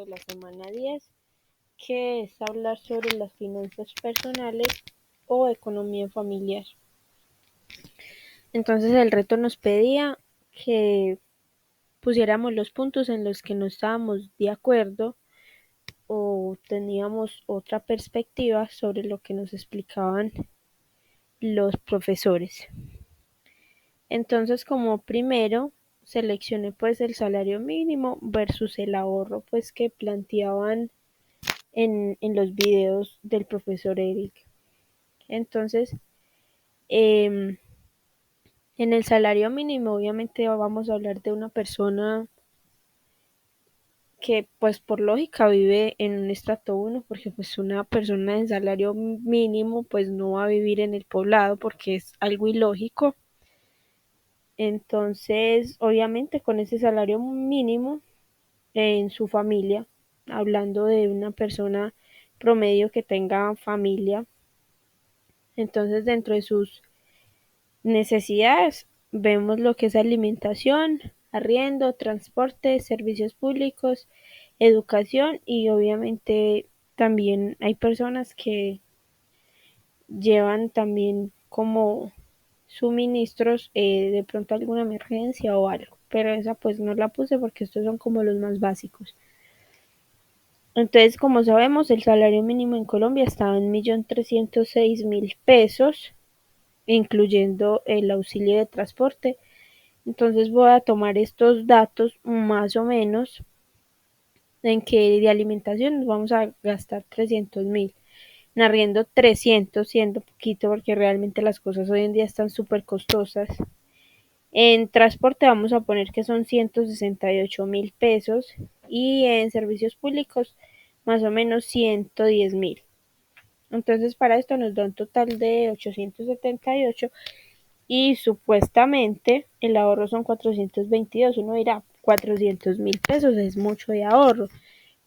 de la semana 10, que es hablar sobre las finanzas personales o economía familiar. Entonces el reto nos pedía que pusiéramos los puntos en los que no estábamos de acuerdo o teníamos otra perspectiva sobre lo que nos explicaban los profesores. Entonces, como primero, seleccioné pues el salario mínimo versus el ahorro pues que planteaban en los videos del profesor Eric. Entonces, en el salario mínimo obviamente vamos a hablar de una persona que pues por lógica vive en un estrato 1, porque pues una persona de salario mínimo pues no va a vivir en el poblado porque es algo ilógico. Entonces, obviamente con ese salario mínimo en su familia, hablando de una persona promedio que tenga familia, entonces dentro de sus necesidades vemos lo que es alimentación, arriendo, transporte, servicios públicos, educación y obviamente también hay personas que llevan también como suministros de pronto alguna emergencia o algo, pero esa pues no la puse porque estos son como los más básicos. Entonces, como sabemos, el salario mínimo en Colombia está en 1.306.000 pesos, incluyendo el auxilio de transporte. Entonces voy a tomar estos datos más o menos en que de alimentación nos vamos a gastar 300.000, en arriendo 300, siendo poquito porque realmente las cosas hoy en día están súper costosas. En transporte vamos a poner que son 168.000 pesos y en servicios públicos más o menos 110.000. Entonces para esto nos da un total de 878 y supuestamente el ahorro son 422. Uno dirá, 400.000 pesos es mucho de ahorro,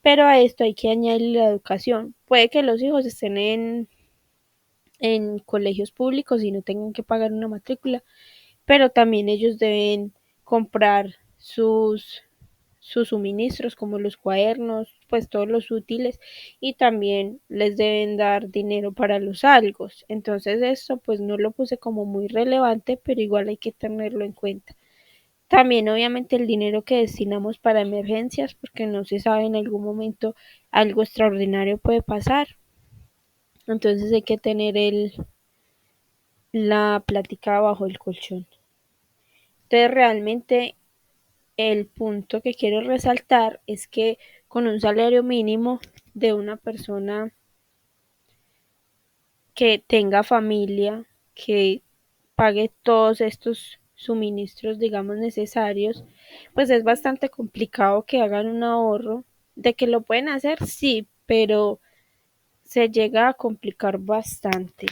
pero a esto hay que añadir la educación. Puede que los hijos estén en colegios públicos y no tengan que pagar una matrícula, pero también ellos deben comprar sus suministros como los cuadernos, pues todos los útiles y también les deben dar dinero para los algos. Entonces esto pues no lo puse como muy relevante, pero igual hay que tenerlo en cuenta. También obviamente el dinero que destinamos para emergencias, porque no se sabe en algún momento algo extraordinario puede pasar. Entonces hay que tener la plática bajo el colchón. Entonces realmente el punto que quiero resaltar es que con un salario mínimo de una persona que tenga familia, que pague todos estos suministros, digamos, necesarios, pues es bastante complicado que hagan un ahorro. De que lo pueden hacer, sí, pero se llega a complicar bastante.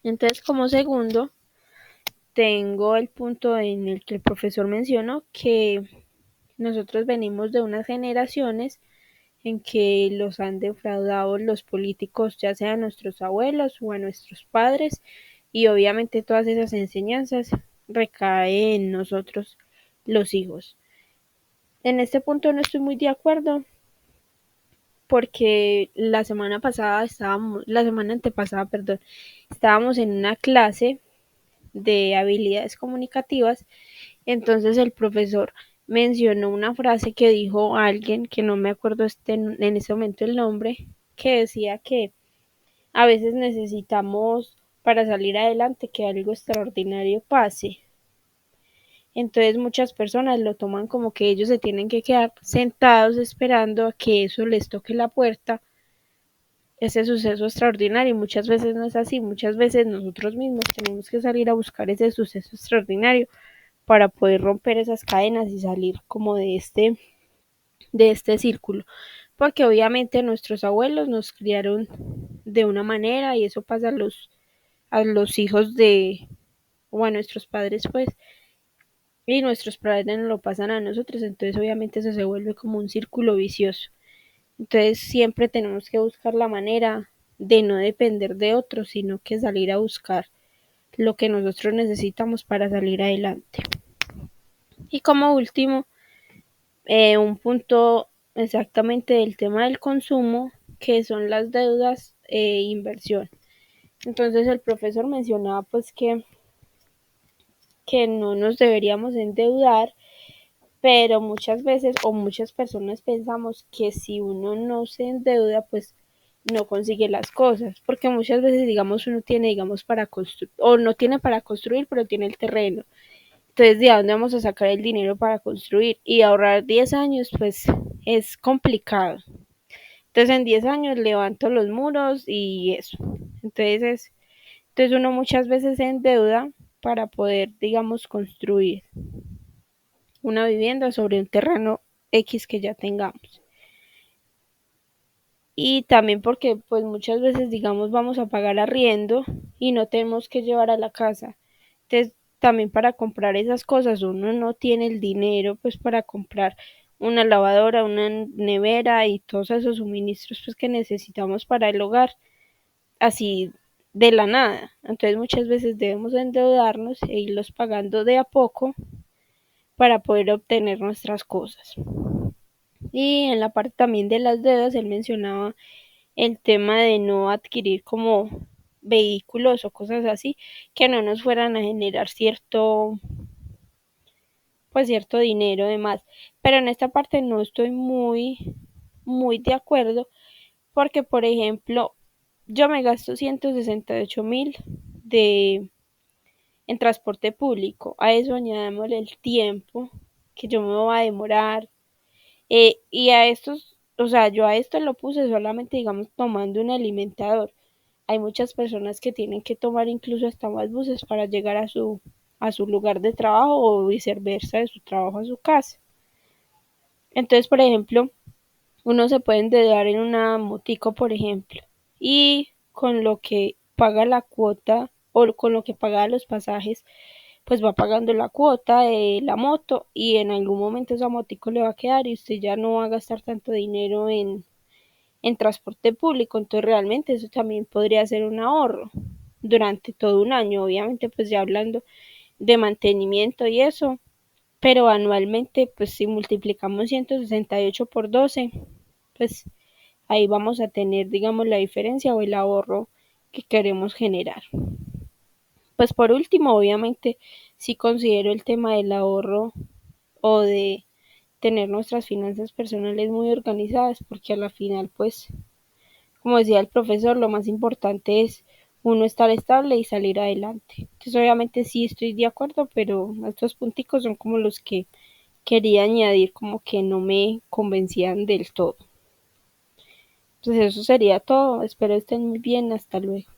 Entonces, como segundo, tengo el punto en el que el profesor mencionó que nosotros venimos de unas generaciones en que los han defraudado los políticos, ya sea a nuestros abuelos o a nuestros padres, y obviamente todas esas enseñanzas recaen en nosotros, los hijos. En este punto no estoy muy de acuerdo porque la semana antepasada, perdón, estábamos en una clase de habilidades comunicativas. Entonces el profesor mencionó una frase que dijo alguien, que no me acuerdo en ese momento el nombre, que decía que a veces necesitamos para salir adelante que algo extraordinario pase. Entonces muchas personas lo toman como que ellos se tienen que quedar sentados esperando a que eso les toque la puerta, ese suceso extraordinario, y muchas veces no es así. Muchas veces nosotros mismos tenemos que salir a buscar ese suceso extraordinario para poder romper esas cadenas y salir como de este círculo. Porque obviamente nuestros abuelos nos criaron de una manera y eso pasa a los hijos o a nuestros padres pues, y nuestros padres nos lo pasan a nosotros, entonces obviamente eso se vuelve como un círculo vicioso. Entonces siempre tenemos que buscar la manera de no depender de otros, sino que salir a buscar lo que nosotros necesitamos para salir adelante. Y como último, un punto exactamente del tema del consumo, que son las deudas e inversión. Entonces el profesor mencionaba pues que no nos deberíamos endeudar, pero muchas veces o muchas personas pensamos que si uno no se endeuda, pues no consigue las cosas, porque muchas veces, digamos, uno tiene, digamos, para construir, o no tiene para construir, pero tiene el terreno. Entonces, ¿de dónde vamos a sacar el dinero para construir? Y ahorrar 10 años, pues es complicado. Entonces, en 10 años levanto los muros y eso. Entonces uno muchas veces se endeuda para poder, digamos, construir una vivienda sobre un terreno X que ya tengamos. Y también porque pues muchas veces digamos vamos a pagar arriendo y no tenemos que llevar a la casa. Entonces también para comprar esas cosas uno no tiene el dinero pues para comprar una lavadora, una nevera y todos esos suministros pues que necesitamos para el hogar así de la nada. Entonces muchas veces debemos endeudarnos e irlos pagando de a poco para poder obtener nuestras cosas. Y en la parte también de las deudas, él mencionaba el tema de no adquirir como vehículos o cosas así que no nos fueran a generar cierto dinero de más. Pero en esta parte no estoy muy de acuerdo porque, por ejemplo, yo me gasto 168.000 de en transporte público. A eso añadamosle el tiempo que yo me voy a demorar. Y a estos, o sea, yo a esto lo puse solamente, digamos, tomando un alimentador. Hay muchas personas que tienen que tomar incluso hasta más buses para llegar a su lugar de trabajo o viceversa, de su trabajo a su casa. Entonces, por ejemplo, uno se puede endeudar en una motico, por ejemplo, y con lo que paga la cuota o con lo que paga los pasajes, pues va pagando la cuota de la moto y en algún momento esa motico le va a quedar y usted ya no va a gastar tanto dinero en transporte público. Entonces realmente eso también podría ser un ahorro durante todo un año, obviamente pues ya hablando de mantenimiento y eso, pero anualmente pues si multiplicamos 168 por 12, pues ahí vamos a tener digamos la diferencia o el ahorro que queremos generar. Pues por último, obviamente sí considero el tema del ahorro o de tener nuestras finanzas personales muy organizadas, porque a la final, pues, como decía el profesor, lo más importante es uno estar estable y salir adelante. Entonces, obviamente sí estoy de acuerdo, pero estos punticos son como los que quería añadir, como que no me convencían del todo. Entonces, eso sería todo. Espero estén muy bien. Hasta luego.